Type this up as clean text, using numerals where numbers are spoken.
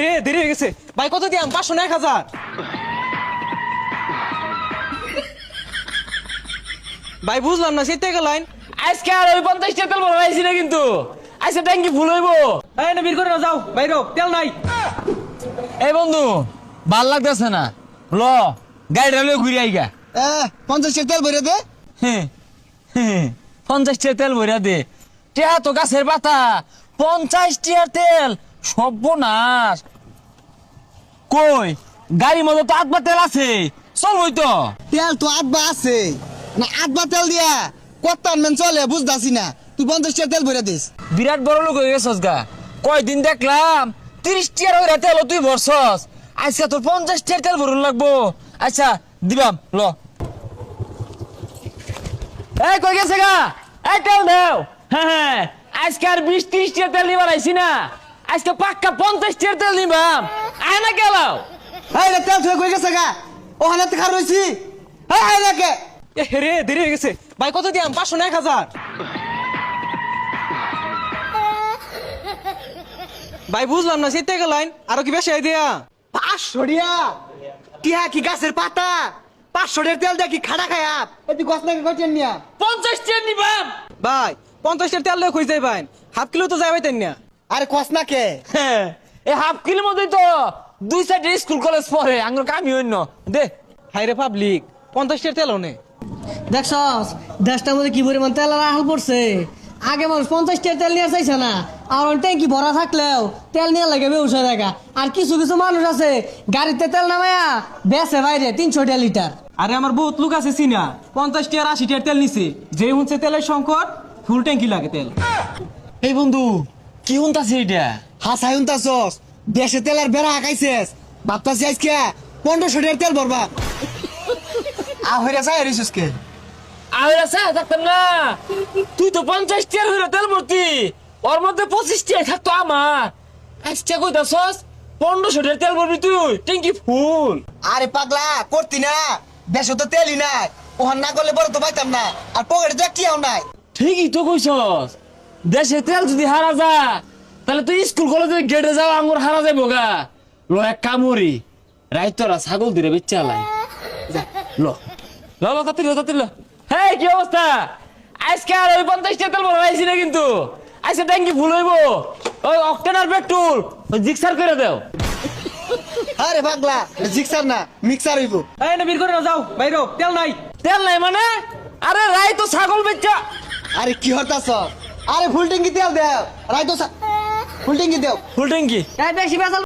রে দেরি হয়ে গেছে ভাই, কত দিয়াম? 500 না 1000? ভাই বুঝলাম না, সেটা গেলাইন আজকে আর ওই 50 তেল ভরাইছি না কিন্তু আজকে ট্যাঙ্কি ফুল হইব। এই না বীর করে না, যাও বাইরো, তেল নাই। এই বন্ধু ভাল লাগতেছে না, ল গাড়িটা লয়ে ঘুরে আইগা। 50 তেল ভরে দে। 50 তেল ভরা দে, টেহা তো গাছের পাতা। 50 টিয়ার তেল সর্বনাশ। কই গাড়ির মধ্যে তো আটবার তেল আছে, চলবই তো। তেল তো আটবা আছে না, আটবা তেল দিয়া কত আনবেন চলে বুঝতাছি না। তুই 50 তেল ভরে দিস। বিরাট বড় লোক হয়ে গেছস গা। কয়দিন দেখলাম 30 টিয়ার হইরা তেল তুই ভরছস, আজকে তোর 50 টিয়ার তেল ভরুন লাগবো। আচ্ছা দিবাম, ল। এই কই গেছে গা? এই তেল দাও। হ্যাঁ আজকে আর 20-30 টিয়ার তেল নিবার আইছি না, আজকে পাক্কা 50 টিয়ার তেল নিবাম। আয় না গেলাও। এই রে তেল থুয়ে কই গেছে গা? ওখানে তো খার রইছি। এই রে রে দেরি হয়ে গেছে ভাই, কত দিয়াম? 500 না 1000? ভাই বুঝলাম না, সেটা গেলাইন আরো কি বেশি দিয়া? 500 টিয়া টিয়া কি গাছের পাতা? 500 তেল দেখি খাড়া খায়া তুই গছ নাকি করছেন নিয়া? 50 টিয়ার নিবাম। ভাই 50 তেল লয়ে কই যাইবেন? হাফ কিলো তো যাইবাই তাই না। আরে কস না কে? হ্যাঁ, এই হাফ কিলোর মধ্যেই তো 2 সাইডে স্কুল কলেজ পড়ে, আঙ্গুর কামি হইন দে। হাইরে পাবলিক, 50 তেল নে। দেখছস দেশটার মধ্যে কি পরিমাণ তেল আহাল পড়ছে। আগে মানুষ 50 টাকা তেল নিয়ে চাইছে না, আর ট্যাঙ্কি ভরা থাকলেও তেল নিয়ে লাগে বেউসা জায়গা। আর কিছু কিছু মানুষ আছে গাড়িতে তেল নামায়া বেচে বাইরে 300 টাকা লিটার। আরে আমার বহুত লোক আছে চিনা, 50 টিয়ার 80 টিয়ার তেল নিছে। যে হচ্ছে তেলের সংকট, ফুল ট্যাঙ্কি লাগে তেল। এই বন্ধু কি হুনতাছে এটা? হাসাই উনতাছস দেশে তেলের বেড়া হাঁকাইছিস। ভাবতাছি আজকে 1500 তেল ভরবা। হইরা যায় রিসুস কে? আরে আসা থাকতাম না, তুই তো 50 টিয়ার হইরা তেল ভর্তি, ওর মধ্যে 25 টিয়া থাকতো আমার। আজকে কইতাছস 1500 টাকার তেল ভরবি তুই, ট্যাঙ্কি ফুল। আরে পাগলা করতি না, দেশে তো তেলই নাই। ওখান না করলে বড় তো পাইতাম না, আর পকেটে তো একটিও নাই। ঠিকই তো কইছস, দেশে তেল যদি হারা যা তাহলে তুই স্কুল কলেজে গেটে যাও আঙ্গুর হারা যাইবো গা। ল এক কামড়ি রাইতরা ছাগল দিরে বেচ্চা লাই। ল ল ল তাড়াতাড়ি ল। হেই কি অবস্থা? আজকে আর ওই 50 টাকা তেল ভরাইছি না কিন্তু আজকে ট্যাঙ্কি ফুল হইব। ওই অক্টেন আর পেট্রোল ওই জিক্সার করে দাও। আরে পাগলা জিক্সার না, মিক্সার হইব। এই না বীর করে না, যাও বাইরো, তেল নাই। তেল নাই মানে? আরে রাই তো ছাগল বেচ্চা। আরে কি হতাছ? আরে ফুল ট্যাঙ্কি তেল দেও, রাইতো ফুল ট্যাঙ্কি দেও। ফুল ট্যাঙ্কি এই বেশি বেজাল